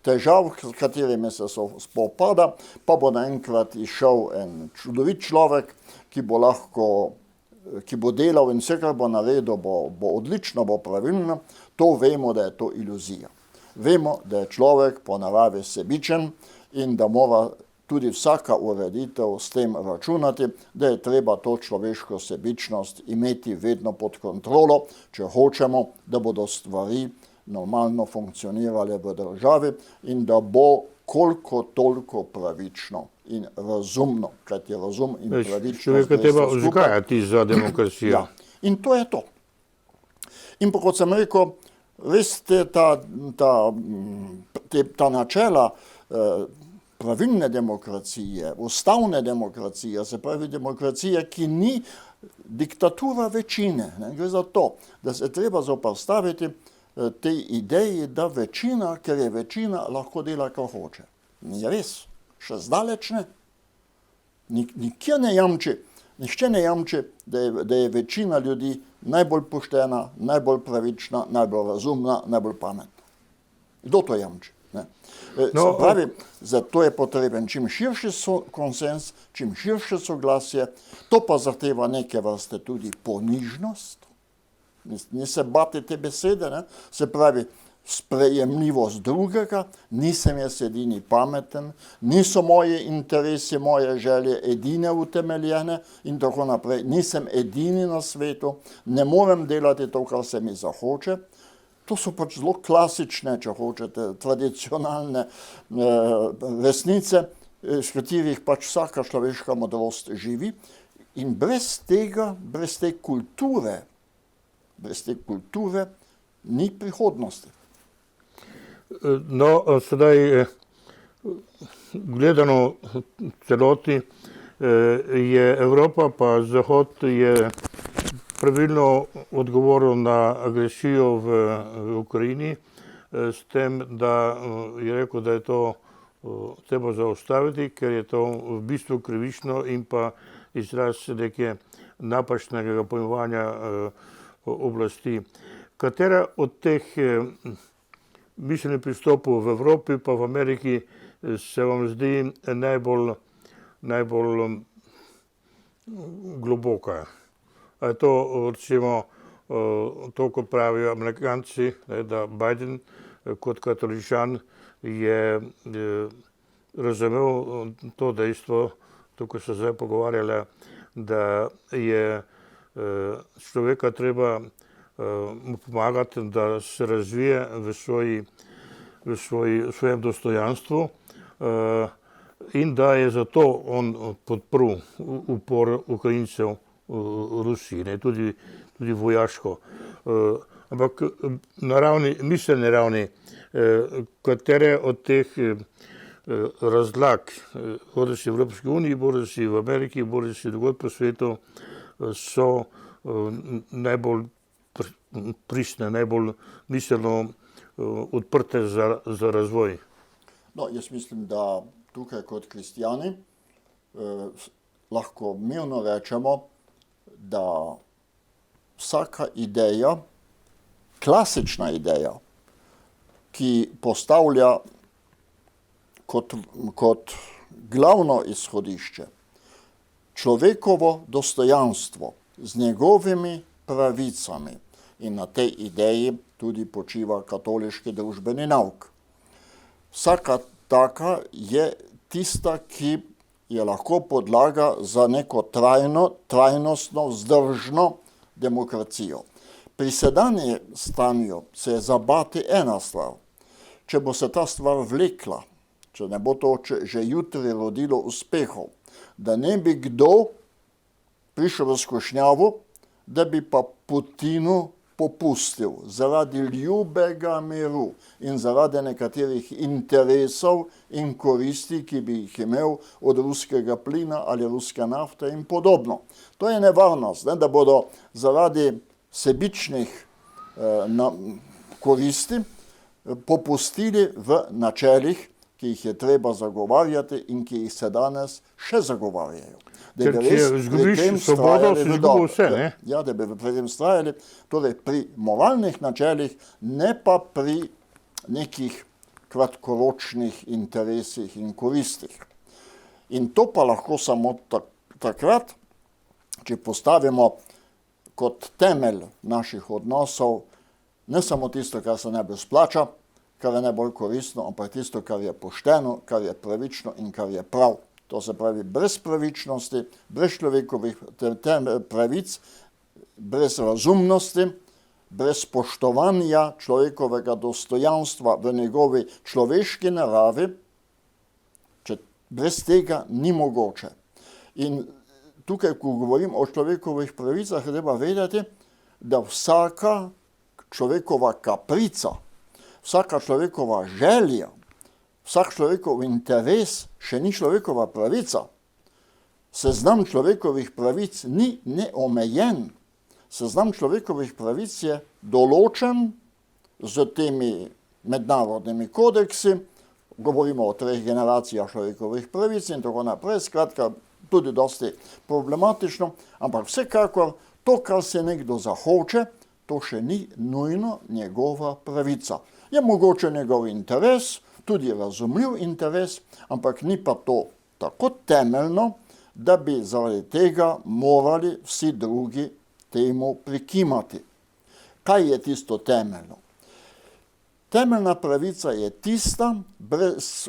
težav, s katerimi se spopada, pa bo naenkrat išel en čudovit človek, ki bo delal in vse, kar bo naredil, bo odlično, bo pravilno. To vemo, da je to iluzija. Vemo, da je človek po naravi sebičen in da mora tudi vsaka ureditev s tem računati, da je treba to človeško sebičnost imeti vedno pod kontrolo, če hočemo, da bodo stvari normalno funkcionirale v državi in da bo koliko toliko pravično in razumno, kajti razum in pravičnost... Človeka treba vzgajati za demokracijo. Ja, in to je to. In pa kot sem rekel, res ta načela pravilne demokracije, ustavne demokracije, se pravi demokracija, ki ni diktatura večine. Ne? Gre za to, da se treba zoperstaviti tej ideji, da večina, ker je večina, lahko dela, kar hoče. Ni res, še zdaleč ne. Nihče ne jamči, da je večina ljudi najbolj poštena, najbolj pravična, najbolj razumna, najbolj pametna. Kdo to jamči? Se pravi, zato je potreben čim širši konsens, čim širše soglasje, to pa zahteva neke vrste tudi ponižnost. Ni se bati te besede, ne? Se pravi, sprejemljivost drugega, nisem jaz edini pameten, niso moji interesi, moje želje edine utemeljene in tako naprej, nisem edini na svetu, ne morem delati to, kar se mi zahoče. To so pač zelo klasične, če hočete, tradicionalne resnice, s katerih pač vsaka človeška modrost živi. In brez tega, brez te kulture ni prihodnosti. No, sedaj gledano celoti je Evropa pa Zahod je pravilno odgovoril na agresijo v Ukrajini, s tem, da je rekel, da je to treba zaustaviti, ker je to v bistvu krivično in pa izraz neke napačnega pojmovanja oblasti. Katera od teh mišljenih pristopov v Evropi pa v Ameriki se vam zdi najbolj globoka? A je to recimo to, kot pravijo Amerikanci, da Biden kot katoličan je razumel to dejstvo, tukaj so zdaj pogovarjali, da je človeka treba mu pomagati, da se razvije v svojem dostojanstvu in da je zato on podprl upor Ukrajincev v Rusiji, ne, tudi vojaško. Ampak na miselni ravni, katere od teh razlag, bodisi v Evropski uniji, bodisi v Ameriki, bodisi drugod po svetu, so najbolj pristne, najbolj miselno odprte za razvoj? No, jaz mislim, da tukaj kot kristjani lahko mirno rečemo, da vsaka ideja, klasična ideja, ki postavlja kot glavno izhodišče človekovo dostojanstvo z njegovimi pravicami, in na tej ideji tudi počiva katoliški družbeni nauk. Vsaka taka je tista, ki je lahko podlaga za neko trajnostno, vzdržno demokracijo. Pri sedanjem stanju se je zabati ena stvar. Če bo se ta stvar vlekla, če ne bo to že jutri rodilo uspehov, da ne bi kdo prišel v skušnjavo, da bi pa Putinu popustil zaradi ljubega miru in zaradi nekaterih interesov in koristi, ki bi jih imel od ruskega plina ali ruske nafte in podobno. To je nevarnost, da bodo zaradi sebičnih koristi popustili v načelih, ki jih je treba zagovarjati in ki jih se danes še zagovarjajo. Ker če izgubiš svobodo, si izgubil vse, ne? Ja, da bi pri tem vztrajali, torej pri moralnih načelih, ne pa pri nekih kratkoročnih interesih in koristih. In to pa lahko samo takrat, če postavimo kot temelj naših odnosov ne samo tisto, kar se najbolj splača, kar je najbolj koristno, ampak tisto, kar je pošteno, kar je pravično in kar je prav. To se pravi, brez pravičnosti, brez človekovih pravic, brez razumnosti, brez spoštovanja človekovega dostojanstva v njegovi človeški naravi, brez tega ni mogoče. In tukaj, ko govorim o človekovih pravicah, treba vedeti, da vsaka človekova kaprica, vsaka človekova želja, vsak človekov interes še ni človekova pravica. Seznam človekovih pravic ni neomejen. Seznam človekovih pravic je določen z temi mednarodnimi kodeksi, govorimo o 3 generacijah človekovih pravic in tako naprej, skratka, tudi dosti problematično, ampak vsekakor to, kar se nekdo zahoče, to še ni nujno njegova pravica. Je mogoče njegov interes, tudi razumljiv interes, ampak ni pa to tako temeljno, da bi zaradi tega morali vsi drugi temu prikimati. Kaj je tisto temeljno? Temeljna pravica je tista, brez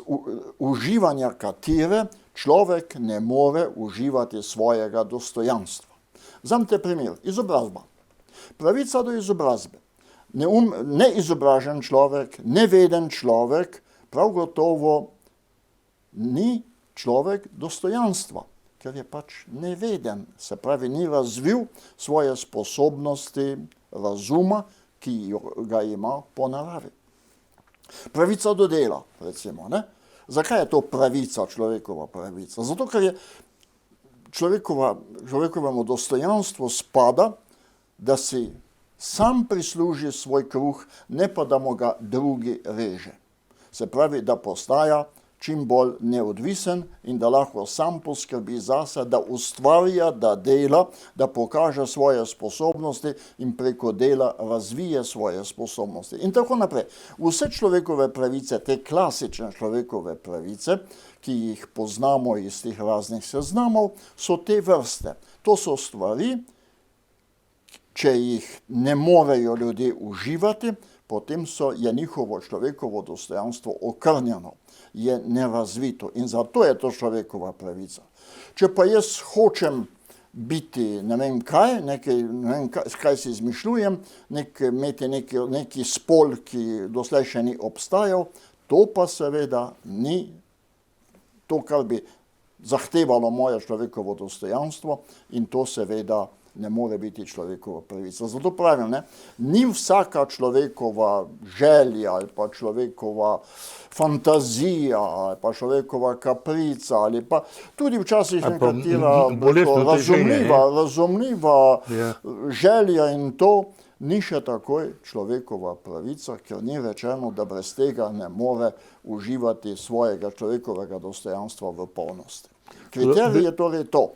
uživanja katere človek ne more uživati svojega dostojanstva. Vzemite primer, izobrazba. Pravica do izobrazbe. Neizobražen človek, neveden človek, prav gotovo ni človek dostojanstva, ker je pač neveden, se pravi, ni razvil svoje sposobnosti razuma, ki ga ima po naravi. Pravica do dela, recimo, ne? Zakaj je to pravica, človekova pravica? Zato, ker je človekovemu dostojanstvu spada, da si sam prisluži svoj kruh, ne pa da mu ga drugi reže. Se pravi, da postaja čim bolj neodvisen in da lahko sam poskrbi zase, da ustvarja, da dela, da pokaže svoje sposobnosti in preko dela razvije svoje sposobnosti. In tako naprej. Vse človekove pravice, te klasične človekove pravice, ki jih poznamo iz teh raznih seznamov, so te vrste. To so stvari, če jih ne morejo ljudje uživati, potem je njihovo človekovo dostojanstvo okrnjeno, je nerazvito in zato je to človekova pravica. Če pa jaz hočem biti ne vem kaj si izmišljujem, imeti neki spol, ki doslej še ni obstajal, to pa seveda ni to, kar bi zahtevalo moje človekovo dostojanstvo in to seveda ne more biti človekova pravica. Zato pravim, ni vsaka človekova želja ali pa človekova fantazija ali pa človekova kaprica ali pa tudi včasih nekatera razumljiva želja in to ni še takoj človekova pravica, ker ni rečeno, da brez tega ne more uživati svojega človekovega dostojanstva v polnosti. Kriterij je torej to.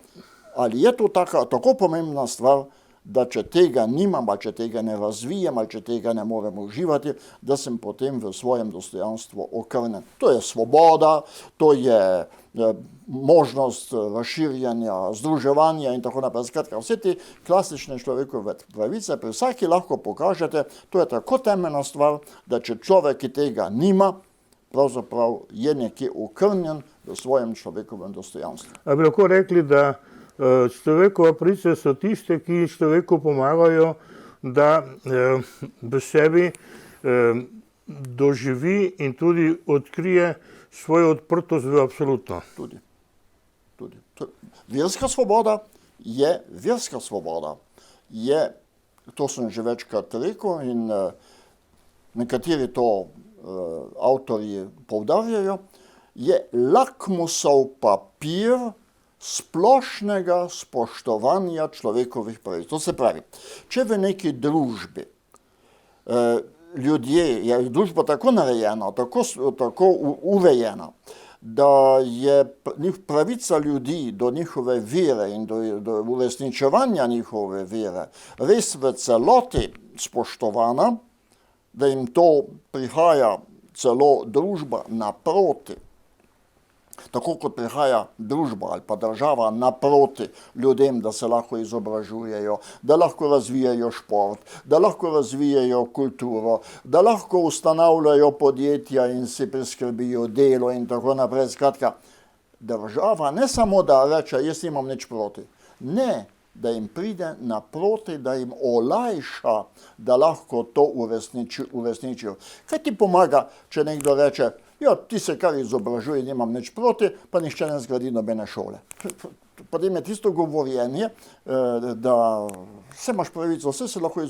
Ali je to tako pomembna stvar, da če tega nimam, ali če tega ne razvijem, ali če tega ne morem uživati, da sem potem v svojem dostojanstvu okrnjen. To je svoboda, to je možnost razširjanja, združevanja in tako naprej. Skratka, vse te klasične človekove pravice pri vsaki lahko pokažete, to je tako temeljna stvar, da če človek, ki tega nima, pravzaprav je nekje okrnjen v svojem človekovem dostojanstvu. A bi lahko rekli, da človekove pravice so tiste, ki človeku pomagajo, da v sebi doživi in tudi odkrije svojo odprtost v absolutno. Tudi. Verska svoboda je verska svoboda. To sem že večkrat rekel in nekateri to avtorji poudarjajo, je lakmusov papir splošnega spoštovanja človekovih pravic. To se pravi, če v neki družbi je družba tako narejena, tako urejena, da je pravica ljudi do njihove vere in do uresničevanja njihove vere res v celoti spoštovana, da jim to prihaja celo družba naproti, tako kot prihaja družba ali pa država naproti ljudem, da se lahko izobražujejo, da lahko razvijajo šport, da lahko razvijajo kulturo, da lahko ustanavljajo podjetja in si priskrbijo delo in tako naprej. Skratka, država ne samo da reče, jaz nimam nič proti. Ne, da jim pride naproti, da jim olajša, da lahko to uresničijo. Kaj ti pomaga, če nekdo reče, ja, ti se kar izobražuje, nimam nič proti, pa nihče ne zgradi nobene šole. Potem je tisto govorjenje, da vse imaš pravico, vse se lahko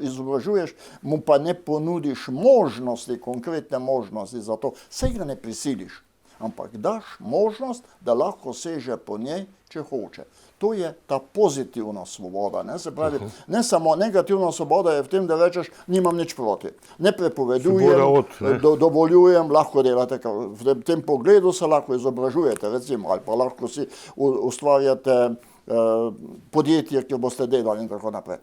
izobražuješ, mu pa ne ponudiš možnosti, konkretne možnosti za to. Saj ga ne prisiliš, ampak daš možnost, da lahko seže po njej, če hoče. To je ta pozitivna svoboda. Se pravi, ne samo negativna svoboda je v tem, da rečeš, nimam nič proti. Ne prepovedujem, dovoljujem, lahko delate. V tem pogledu se lahko izobražujete, recimo, ali pa lahko si ustvarjate podjetje, kjer boste delali in tako naprej.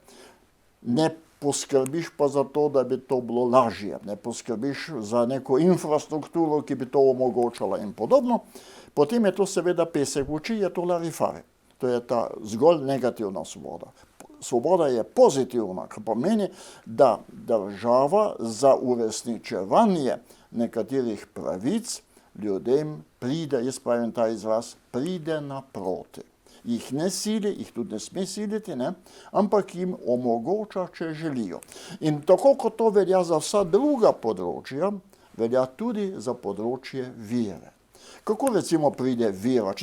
Ne poskrbiš pa za to, da bi to bilo lažje. Ne poskrbiš za neko infrastrukturo, ki bi to omogočala in podobno. Potem je to seveda pesek v oči, je to larifare. To je ta zgolj negativna svoboda. Svoboda je pozitivna, kar pomeni, da država za uresničevanje nekaterih pravic ljudem pride, jaz pravim ta izraz, pride naproti. Jih ne sili, jih tudi ne sme siliti, ampak jim omogoča, če želijo. In tako kot to velja za vsa druga področja, velja tudi za področje vere. Kako recimo pride vera,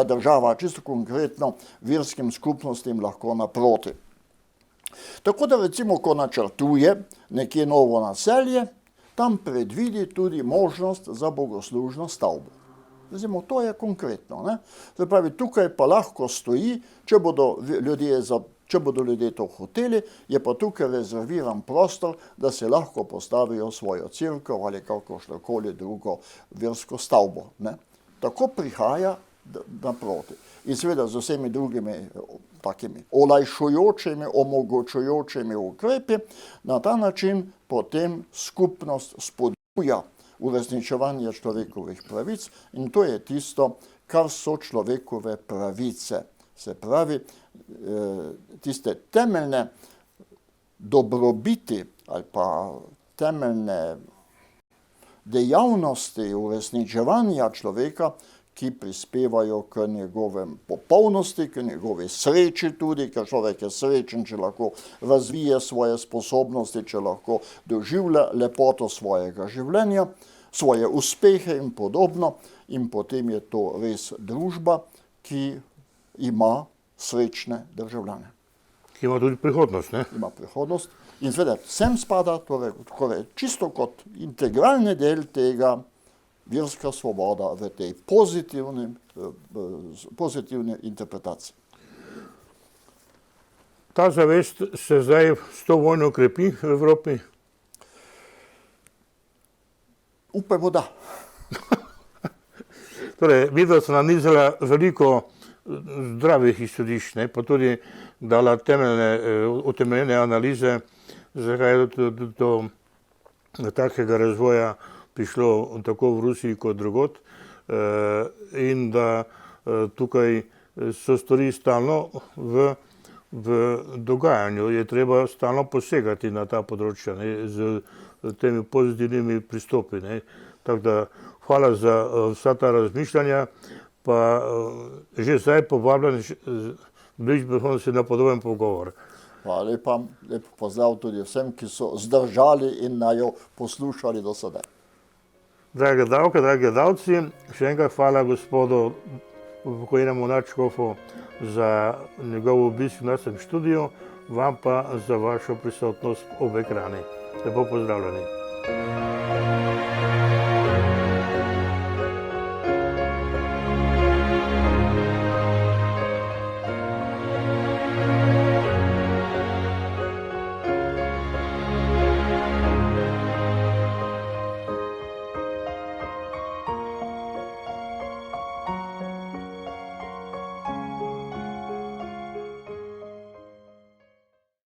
država čisto konkretno verskim skupnostim lahko naproti? Tako da recimo, ko načrtuje nekje novo naselje, tam predvidi tudi možnost za bogoslužno stavbo. Recimo, to je konkretno. Se pravi, tukaj pa lahko stoji, če bodo ljudje Če bodo ljudje to hoteli, je pa tukaj rezerviran prostor, da se lahko postavijo svojo cerkev ali kakršnokoli drugo versko stavbo. Ne? Tako prihaja naproti. In seveda z vsemi drugimi takimi olajšujočimi, omogočujočimi ukrepi, na ta način potem skupnost spodbuja uresničevanje človekovih pravic in to je tisto, kar so človekove pravice. Se pravi, tiste temeljne dobrobiti ali pa temeljne dejavnosti uresničevanja človeka, ki prispevajo k njegovem popolnosti, k njegovi sreči tudi, ker človek je srečen, če lahko razvije svoje sposobnosti, če lahko doživlja lepoto svojega življenja, svoje uspehe in podobno. In potem je to res družba, ki ima srečne državljane. Ki ima tudi prihodnost, ne? Ima prihodnost. In seveda, sem spada, torej čisto kot integralni del tega, verska svoboda v tej pozitivni interpretaciji. Ta zavest se zdaj s to vojno krepi v Evropi? Upajmo, da. Torej, videla sem nanizala veliko zdravih izhodišč, pa tudi dala utemeljene analize, zakaj je do takega razvoja prišlo tako v Rusiji kot drugod in da tukaj so stvari stalno v dogajanju. Je treba stalno posegati na ta področja z temi pozitivnimi pristopi. Tako da hvala za vsa ta razmišljanja, pa že zdaj povabljam bliž prihodnosti na podoben pogovor. Hvala lepa, lep pozdrav tudi vsem, ki so zdržali in najo poslušali do sedaj. Drage davke, dragi gledalci, še enkrat hvala gospodu pokojnemu nadškofu za njegov obisk v našem študiju, vam pa za vašo prisotnost ob ekrani. Lepo pozdravljeni.